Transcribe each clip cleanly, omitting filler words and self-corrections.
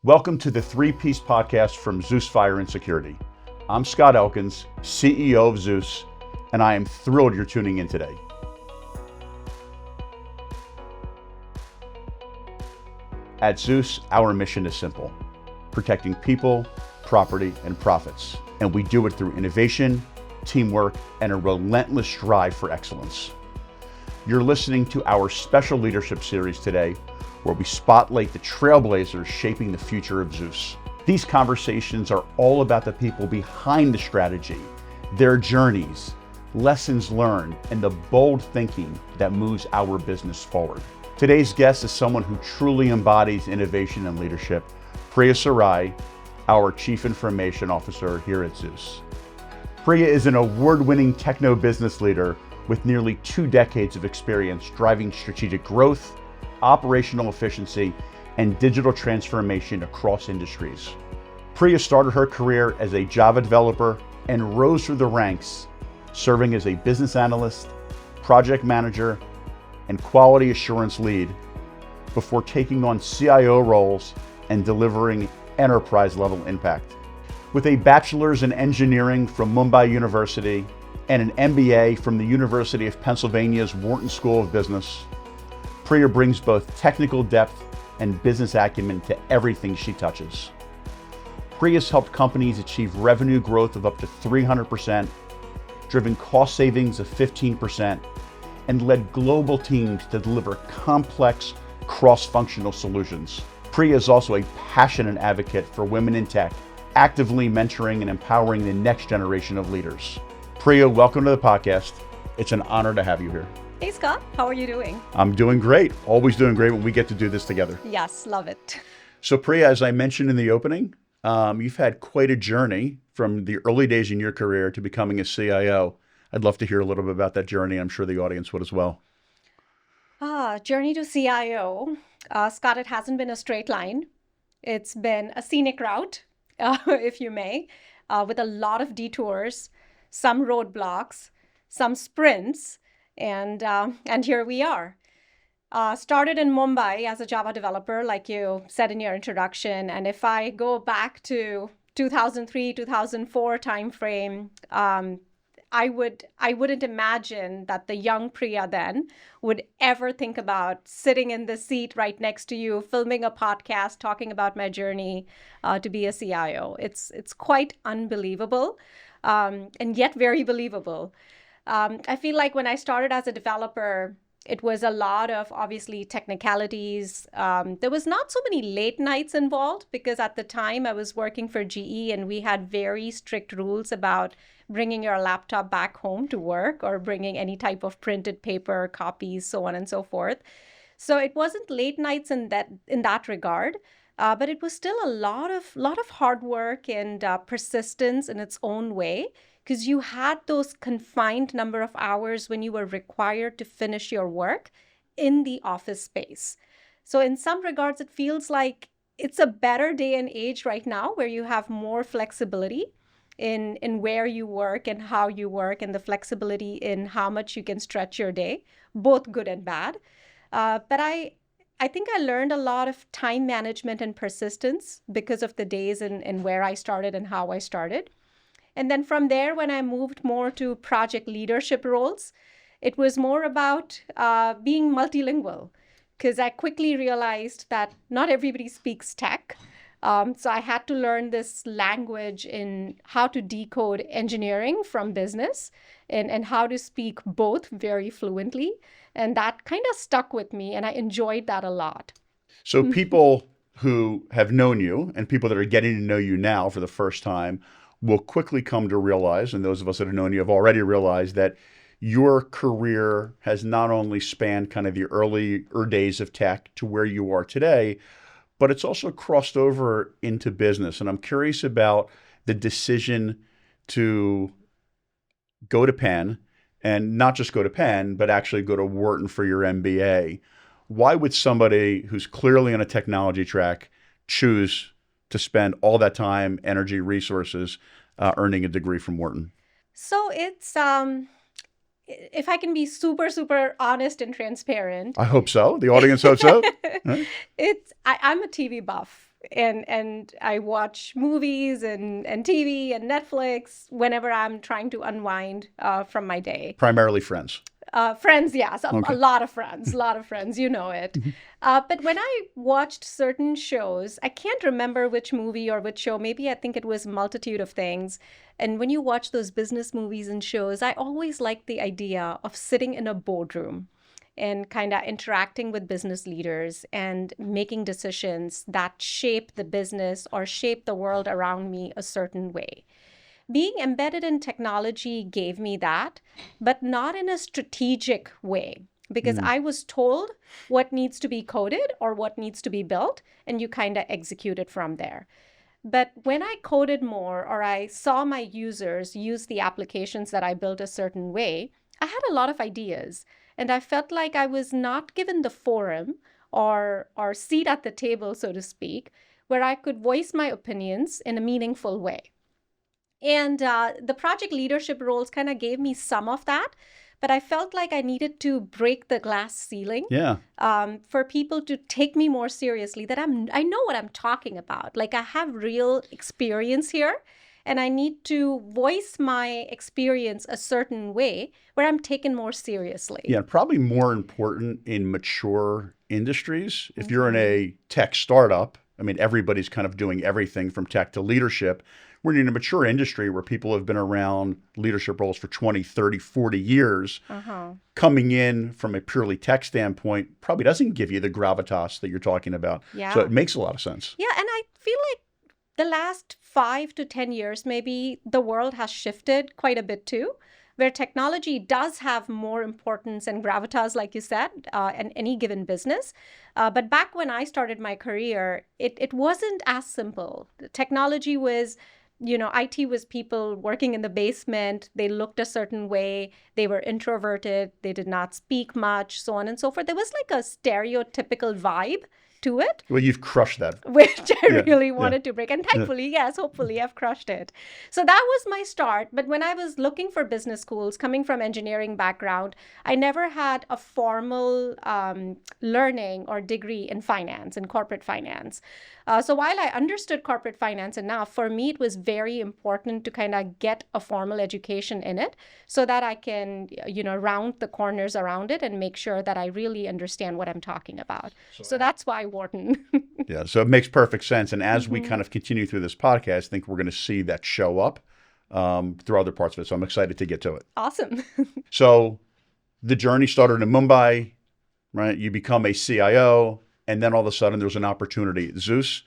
Welcome to the 3P's podcast from Zeus Fire and Security. I'm Scott Elkins, CEO of Zeus, and I am thrilled you're tuning in today. At Zeus, our mission is simple: protecting people, property, and profits. And we do it through innovation, teamwork, and a relentless drive for excellence. You're listening to our special leadership series today, where we spotlight the trailblazers shaping the future of Zeus. These conversations are all about the people behind the strategy, their journeys, lessons learned, and the bold thinking that moves our business forward. Today's guest is someone who truly embodies innovation and leadership, Priya Sarai, our Chief Information Officer here at Zeus. Priya is an award-winning techno-business leader with nearly 2 decades of experience driving strategic growth, operational efficiency, and digital transformation across industries. Priya started her career as a Java developer and rose through the ranks, serving as a business analyst, project manager, and quality assurance lead before taking on CIO roles and delivering enterprise-level impact. With a bachelor's in engineering from Mumbai University and an MBA from the University of Pennsylvania's Wharton School of Business, Priya brings both technical depth and business acumen to everything she touches. Priya's helped companies achieve revenue growth of up to 300%, driven cost savings of 15%, and led global teams to deliver complex cross-functional solutions. Priya is also a passionate advocate for women in tech, actively mentoring and empowering the next generation of leaders. Priya, welcome to the podcast. It's an honor to have you here. Hey Scott, how are you doing? I'm doing great. Always doing great when we get to do this together. Yes, love it. So Priya, as I mentioned in the opening, you've had quite a journey from the early days in your career to becoming a CIO. I'd love to hear a little bit about that journey. I'm sure the audience would as well. Journey to CIO. Scott, it hasn't been a straight line. It's been a scenic route, if you may, with a lot of detours, some roadblocks, some sprints, and here we are. Started in Mumbai as a Java developer, like you said in your introduction. And if I go back to 2003, 2004 timeframe, I wouldn't imagine that the young Priya then would ever think about sitting in the seat right next to you, filming a podcast, talking about my journey to be a CIO. It's quite unbelievable, and yet very believable. I feel like when I started as a developer, it was a lot of obviously technicalities. There was not so many late nights involved because at the time I was working for GE and we had very strict rules about bringing your laptop back home to work or bringing any type of printed paper copies, so on and so forth. So it wasn't late nights in that regard, but it was still a lot of hard work and persistence in its own way, because you had those confined number of hours when you were required to finish your work in the office space. So in some regards, it feels like it's a better day and age right now where you have more flexibility in where you work and how you work, and the flexibility in how much you can stretch your day, both good and bad. But I think I learned a lot of time management and persistence because of the days and where I started and how I started. And then from there, when I moved more to project leadership roles, it was more about being multilingual, because I quickly realized that not everybody speaks tech. So I had to learn this language in how to decode engineering from business and how to speak both very fluently. And that kind of stuck with me, and I enjoyed that a lot. So people who have known you and people that are getting to know you now for the first time will quickly come to realize, and those of us that have known you have already realized, that your career has not only spanned kind of the earlier days of tech to where you are today, but it's also crossed over into business. And I'm curious about the decision to go to Penn, and not just go to Penn, but actually go to Wharton for your MBA. Why would somebody who's clearly on a technology track choose to spend all that time, energy, resources, earning a degree from Wharton? So it's, if I can be super, super honest and transparent. I hope so. The audience hopes so. I'm a TV buff. And I watch movies and TV and Netflix whenever I'm trying to unwind from my day. Primarily Friends. Friends, yes, Okay. a lot of friends, you know it. But when I watched certain shows, I can't remember which movie or which show, maybe I think it was Multitude of Things. And when you watch those business movies and shows, I always liked the idea of sitting in a boardroom and kind of interacting with business leaders and making decisions that shape the business or shape the world around me a certain way. Being embedded in technology gave me that, but not in a strategic way, because I was told what needs to be coded or what needs to be built, and you kind of execute it from there. But when I coded more or I saw my users use the applications that I built a certain way, I had a lot of ideas. And I felt like I was not given the forum or seat at the table, so to speak, where I could voice my opinions in a meaningful way. And the project leadership roles kind of gave me some of that, but I felt like I needed to break the glass ceiling Yeah. for people to take me more seriously, that I know what I'm talking about. Like I have real experience here, and I need to voice my experience a certain way where I'm taken more seriously. Yeah, probably more important in mature industries. If you're in a tech startup, I mean, everybody's kind of doing everything from tech to leadership. We're in a mature industry where people have been around leadership roles for 20, 30, 40 years. Coming in from a purely tech standpoint probably doesn't give you the gravitas that you're talking about. Yeah. So it makes a lot of sense. Yeah, and I feel like the last 5 to 10 years, maybe the world has shifted quite a bit too, where technology does have more importance and gravitas, like you said, in any given business. But back when I started my career, it wasn't as simple. The technology was, IT was people working in the basement. They looked a certain way. They were introverted. They did not speak much, so on and so forth. There was like a stereotypical vibe to it, Well, you've crushed that. which I Yeah, really yeah. wanted to break. And thankfully, yes, hopefully I've crushed it. So that was my start. But when I was looking for business schools, coming from engineering background, I never had a formal learning or degree in finance, in corporate finance. So while I understood corporate finance enough, for me, it was very important to kind of get a formal education in it so that I can, round the corners around it and make sure that I really understand what I'm talking about. So that's why Wharton. Yeah, so it makes perfect sense. And as we kind of continue through this podcast, I think we're going to see that show up through other parts of it. So I'm excited to get to it. Awesome. So the journey started in Mumbai, right? You become a CIO, and then all of a sudden there's an opportunity at Zeus.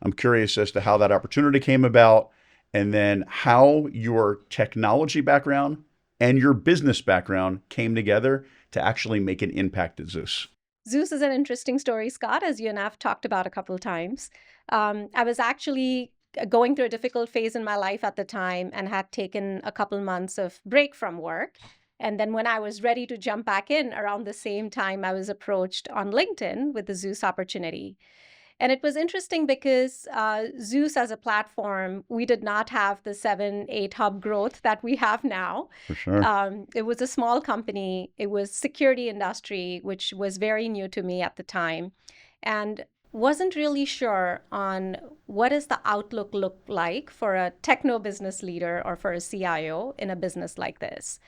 I'm curious as to how that opportunity came about, and then how your technology background and your business background came together to actually make an impact at Zeus. Zeus is an interesting story, Scott, as you and I have talked about a couple of times. I was actually going through a difficult phase in my life at the time and had taken a couple months of break from work. And then when I was ready to jump back in around the same time, I was approached on LinkedIn with the Zeus opportunity. And it was interesting because Zeus as a platform, we did not have the 7, 8 hub growth that we have now. For sure. It was a small company. It was security industry, which was very new to me at the time, and wasn't really sure on what does the outlook look like for a techno-business leader or for a CIO in a business like this.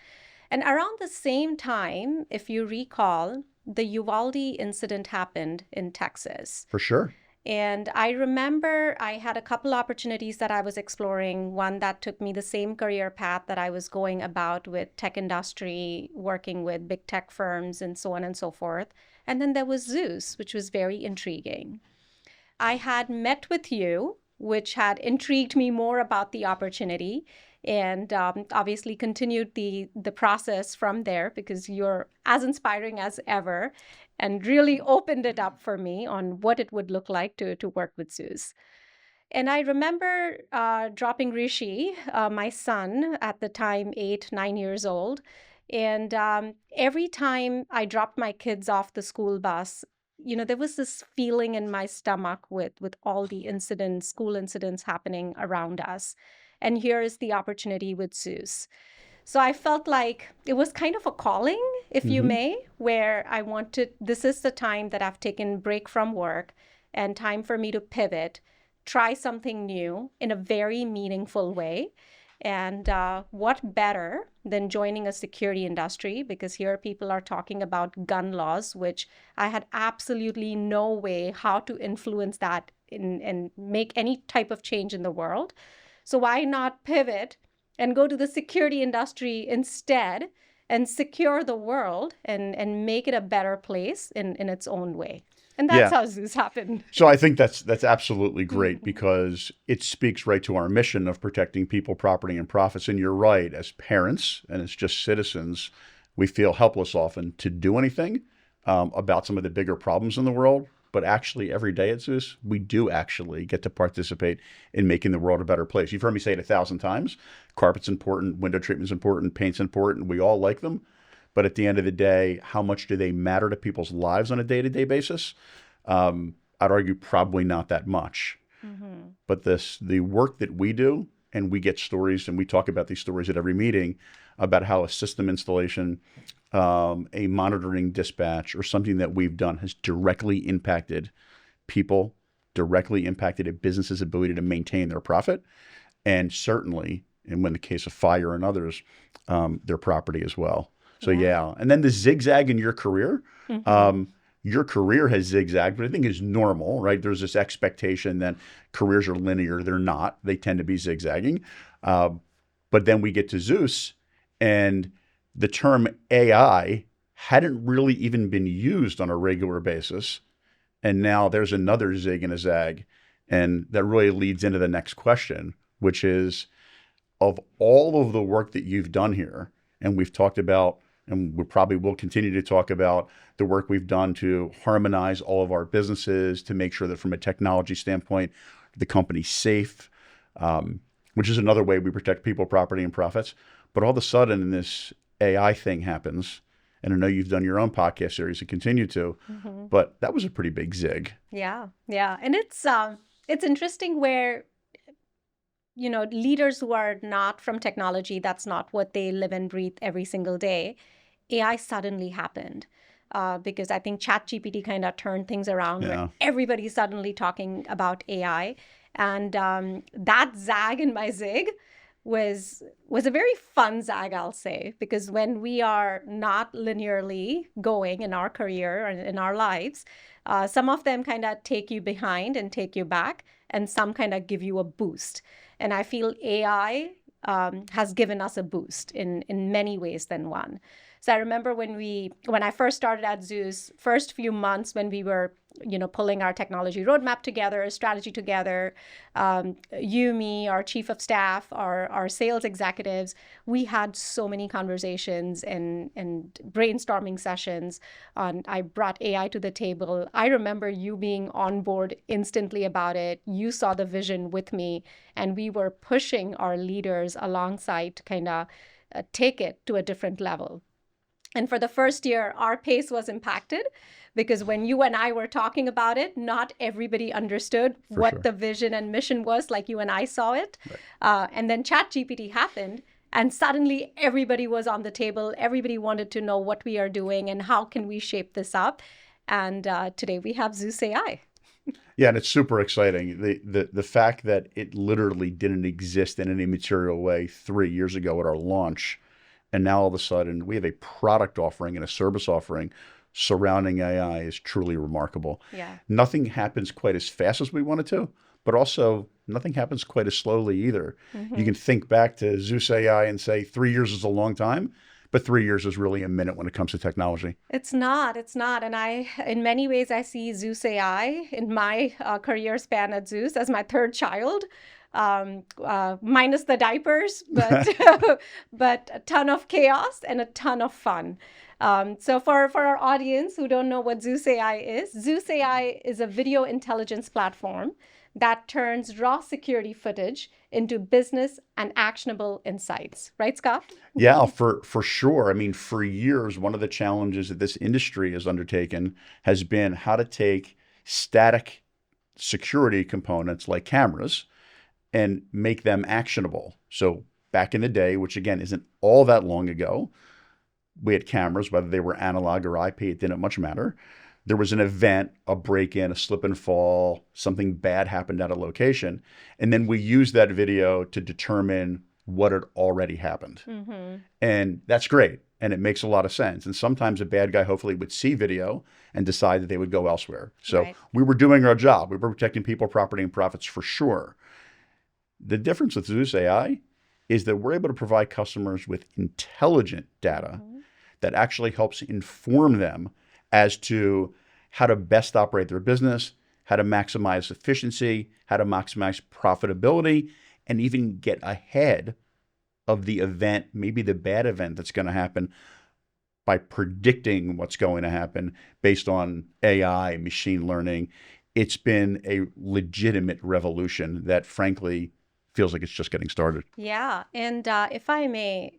And around the same time, if you recall, the Uvalde incident happened in Texas. For sure. And I remember I had a couple opportunities that I was exploring. One that took me the same career path that I was going about with tech industry, working with big tech firms and so on and so forth. And then there was Zeus, which was very intriguing. I had met with you, which had intrigued me more about the opportunity, and obviously continued the process from there because you're as inspiring as ever and really opened it up for me on what it would look like to work with Zeus. And I remember dropping Rishi, my son, at the time 8, 9 years old. And every time I dropped my kids off the school bus, there was this feeling in my stomach with all the incidents, school incidents happening around us. And here is the opportunity with Zeus. So I felt like it was kind of a calling, if you may, where I wanted, this is the time that I've taken break from work and time for me to pivot, try something new in a very meaningful way. And what better than joining a security industry? Because here people are talking about gun laws, which I had absolutely no way how to influence that and make any type of change in the world. So why not pivot and go to the security industry instead and secure the world and make it a better place in its own way? And that's Yeah. how Zeus happened. So I think that's absolutely great because it speaks right to our mission of protecting people, property, and profits. And you're right, as parents and as just citizens, we feel helpless often to do anything about some of the bigger problems in the world. But actually, every day at Zeus, we do actually get to participate in making the world a better place. You've heard me say it 1,000 times. Carpet's important, window treatment's important, paint's important. We all like them. But at the end of the day, how much do they matter to people's lives on a day-to-day basis? I'd argue probably not that much. But the work that we do, and we get stories, and we talk about these stories at every meeting about how a system installation, a monitoring dispatch, or something that we've done has directly impacted people, directly impacted a business's ability to maintain their profit, and certainly, and in the case of fire and others, their property as well. So yeah. And then the zigzag in your career, your career has zigzagged, but I think is normal, right? There's this expectation that careers are linear. They're not. They tend to be zigzagging. But then we get to Zeus, and the term AI hadn't really even been used on a regular basis. And now there's another zig and a zag. And that really leads into the next question, which is, of all of the work that you've done here, and we've talked about, and we probably will continue to talk about the work we've done to harmonize all of our businesses, to make sure that from a technology standpoint, the company's safe, which is another way we protect people, property, and profits. But all of a sudden, this AI thing happens, and I know you've done your own podcast series and continue to, but that was a pretty big zig. Yeah. And it's interesting where, leaders who are not from technology, that's not what they live and breathe every single day. AI suddenly happened because I think ChatGPT kind of turned things around where everybody's suddenly talking about AI. And that zag in my zig was a very fun zag, I'll say, because when we are not linearly going in our career and in our lives, some of them kind of take you behind and take you back, and some kind of give you a boost. And I feel AI has given us a boost in many ways than one. So I remember when I first started at Zeus, first few months when we were, pulling our technology roadmap together, strategy together, me, our chief of staff, our sales executives, we had so many conversations and brainstorming sessions. I brought AI to the table. I remember you being on board instantly about it. You saw the vision with me, and we were pushing our leaders alongside to kind of take it to a different level. And for the first year, our pace was impacted because when you and I were talking about it, not everybody understood what the vision and mission was like you and I saw it. Right. And then ChatGPT happened, and suddenly everybody was on the table. Everybody wanted to know what we are doing and how can we shape this up. And today we have ZeusAI. Yeah, and it's super exciting. The fact that it literally didn't exist in any material way 3 years ago at our launch, and now all of a sudden we have a product offering and a service offering surrounding AI is truly remarkable. Yeah. Nothing happens quite as fast as we want it to, but also nothing happens quite as slowly either. You can think back to ZeusAI and say 3 years is a long time, but 3 years is really a minute when it comes to technology. It's not. And in many ways, I see ZeusAI in my career span at Zeus as my third child. Minus the diapers, but a ton of chaos and a ton of fun. So for our audience who don't know what ZeusAI is a video intelligence platform that turns raw security footage into business and actionable insights. Right, Scott? Yeah, for sure. I mean, for years, one of the challenges that this industry has undertaken has been how to take static security components like cameras and make them actionable. So back in the day, which again isn't all that long ago, we had cameras, whether they were analog or IP, it didn't much matter. there was an event, a break-in, a slip and fall, something bad happened at a location, and then we use that video to determine what had already happened. And that's great, and it makes a lot of sense. And sometimes a bad guy hopefully would see video and decide that they would go elsewhere. So Right. we were doing our job. We were protecting people, property, and profits for sure. The difference with ZeusAI is that we're able to provide customers with intelligent data that actually helps inform them as to how to best operate their business, how to maximize efficiency, how to maximize profitability, and even get ahead of the event, maybe the bad event that's going to happen, by predicting what's going to happen based on AI, machine learning. It's been a legitimate revolution that frankly feels like it's just getting started. Yeah. And if I may,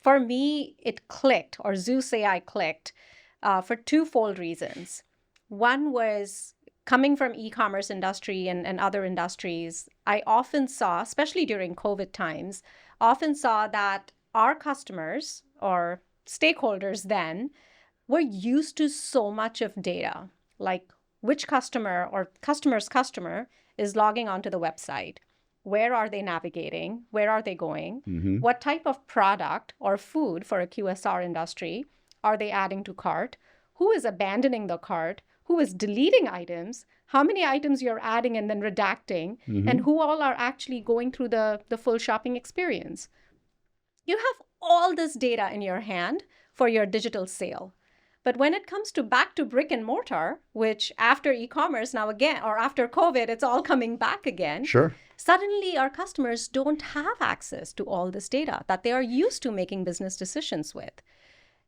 for me, it clicked, or ZeusAI clicked, for twofold reasons. One was coming from e-commerce industry and other industries. I often saw, especially during COVID times, often saw that our customers or stakeholders then were used to so much of data, like which customer or customer's customer is logging onto the website. Where are they navigating? Where are they going? What type of product or food for a QSR industry are they adding to cart? Who is abandoning the cart? Who is deleting items? How many items you're adding and then redacting? And who all are actually going through the full shopping experience? You have all this data in your hand for your digital sale. But when it comes to back to brick and mortar, which after e-commerce now again, or after COVID, it's all coming back again. Sure. Suddenly our customers don't have access to all this data that they are used to making business decisions with.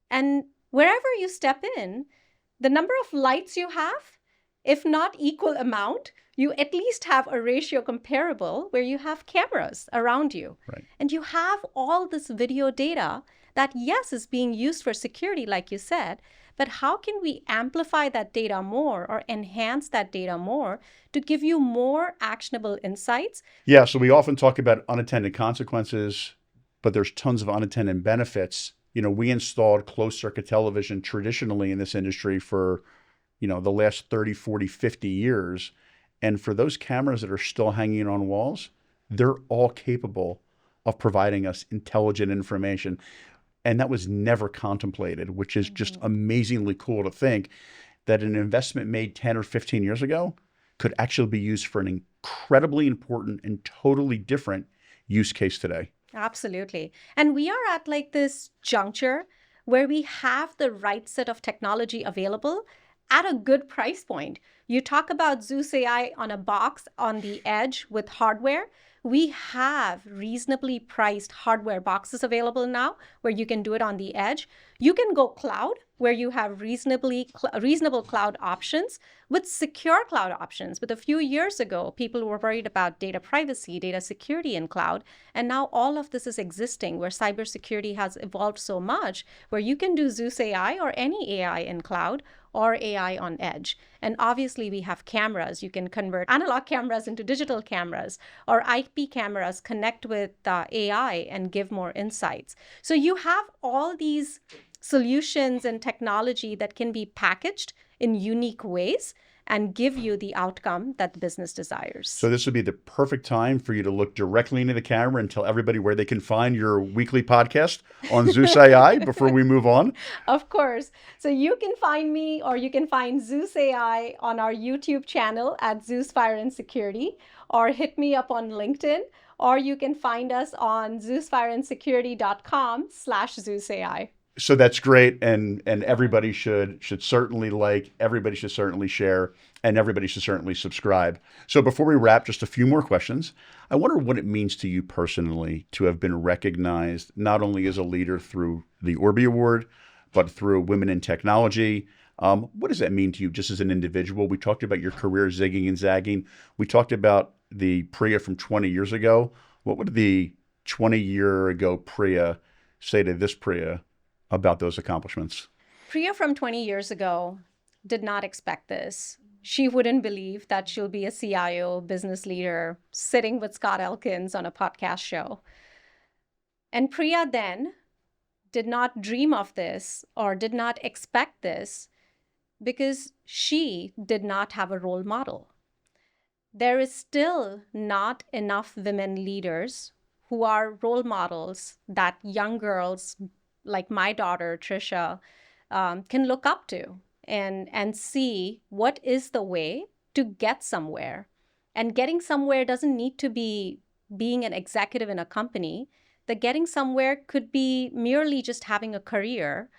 And wherever you step in, the number of lights you have, if not equal amount, you at least have a ratio comparable where you have cameras around you. Right. And you have all this video data that, yes, is being used for security, like you said, but how can we amplify that data more or enhance that data more to give you more actionable insights? Yeah, so we often talk about unintended consequences, but there's tons of unintended benefits. You know, we installed closed circuit television traditionally in this industry for, you know, the last 30, 40, 50 years. And for those cameras that are still hanging on walls, they're all capable of providing us intelligent information. And that was never contemplated, which is just amazingly cool to think that an investment made 10 or 15 years ago could actually be used for an incredibly important and totally different use case today. Absolutely. And we are at like this juncture where we have the right set of technology available at a good price point. You talk about ZeusAI on a box on the edge with hardware. We have reasonably priced hardware boxes available now where you can do it on the edge. You can go cloud where you have reasonable cloud options with secure cloud options. But a few years ago, people were worried about data privacy, data security in cloud. And now all of this is existing where cybersecurity has evolved so much where you can do ZeusAI or any AI in cloud or AI on edge. And obviously we have cameras. You can convert analog cameras into digital cameras, or IP cameras connect with AI and give more insights. So you have all these solutions and technology that can be packaged in unique ways and give you the outcome that the business desires. So this would be the perfect time for you to look directly into the camera and tell everybody where they can find your weekly podcast on ZeusAI before we move on. Of course. So you can find me, or you can find ZeusAI on our YouTube channel at Zeus Fire and Security, or hit me up on LinkedIn, or you can find us on zeusfireandsecurity.com/ZeusAI. So that's great, and everybody should certainly like, everybody should certainly share, and everybody should certainly subscribe. So before we wrap, just a few more questions. I wonder what it means to you personally to have been recognized not only as a leader through the Orby Award, but through Women in Technology. What does that mean to you just as an individual? We talked about your career zigging and zagging. We talked about the Priya from 20 years ago. What would the 20-year-ago Priya say to this Priya about those accomplishments? Priya from 20 years ago did not expect this. She wouldn't believe that she'll be a CIO, business leader, sitting with Scott Elkins on a podcast show. And Priya then did not dream of this or did not expect this because she did not have a role model. There is still not enough women leaders who are role models that young girls like my daughter, Trisha, can look up to and see what is the way to get somewhere. And getting somewhere doesn't need to be being an executive in a company. The getting somewhere could be merely just having a career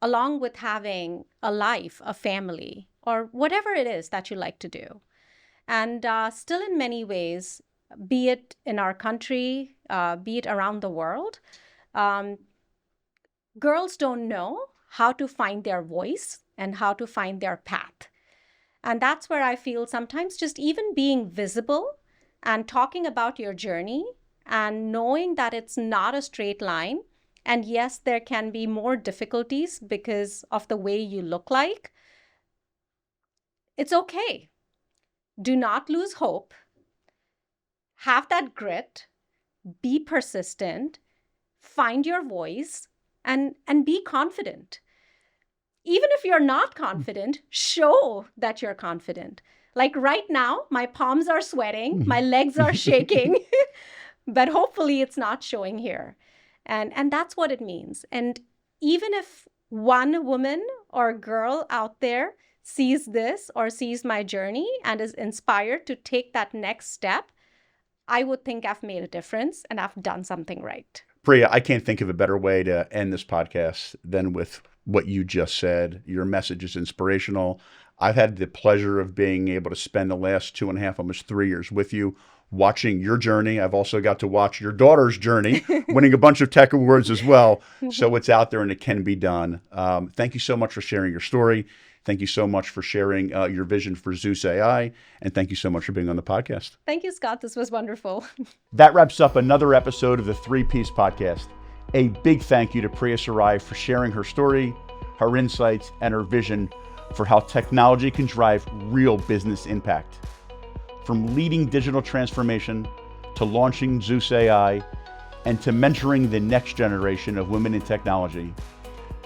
along with having a life, a family, or whatever it is that you like to do. And still, in many ways, be it in our country, be it around the world, um, girls don't know how to find their voice and how to find their path. And that's where I feel sometimes just even being visible and talking about your journey and knowing that it's not a straight line. And yes, there can be more difficulties because of the way you look like. It's okay. Do not lose hope. Have that grit. Be persistent. Find your voice and be confident. Even if you're not confident, show that you're confident. Like right now, my palms are sweating, my legs are shaking, but hopefully it's not showing here. And that's what it means. And even if one woman or girl out there sees this or sees my journey and is inspired to take that next step, I would think I've made a difference and I've done something right. Priya, I can't think of a better way to end this podcast than with what you just said. Your message is inspirational. I've had the pleasure of being able to spend the last 2.5, almost 3 years with you, watching your journey. I've also got to watch your daughter's journey, winning a bunch of tech awards as well. So it's out there and it can be done. Thank you so much for sharing your story. Thank you so much for sharing your vision for ZeusAI. And thank you so much for being on the podcast. Thank you, Scott. This was wonderful. That wraps up another episode of the 3P's podcast. A big thank you to Priya Sarai for sharing her story, her insights, and her vision for how technology can drive real business impact. From leading digital transformation to launching ZeusAI and to mentoring the next generation of women in technology,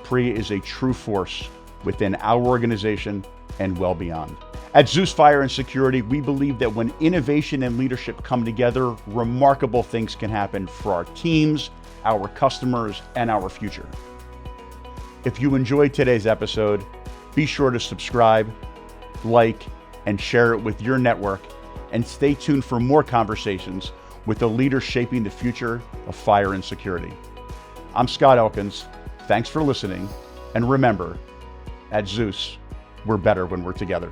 Priya is a true force within our organization and well beyond. At Zeus Fire and Security, we believe that when innovation and leadership come together, remarkable things can happen for our teams, our customers, and our future. If you enjoyed today's episode, be sure to subscribe, like, and share it with your network, and stay tuned for more conversations with the leaders shaping the future of fire and security. I'm Scott Elkins. Thanks for listening, and remember, at Zeus, we're better when we're together.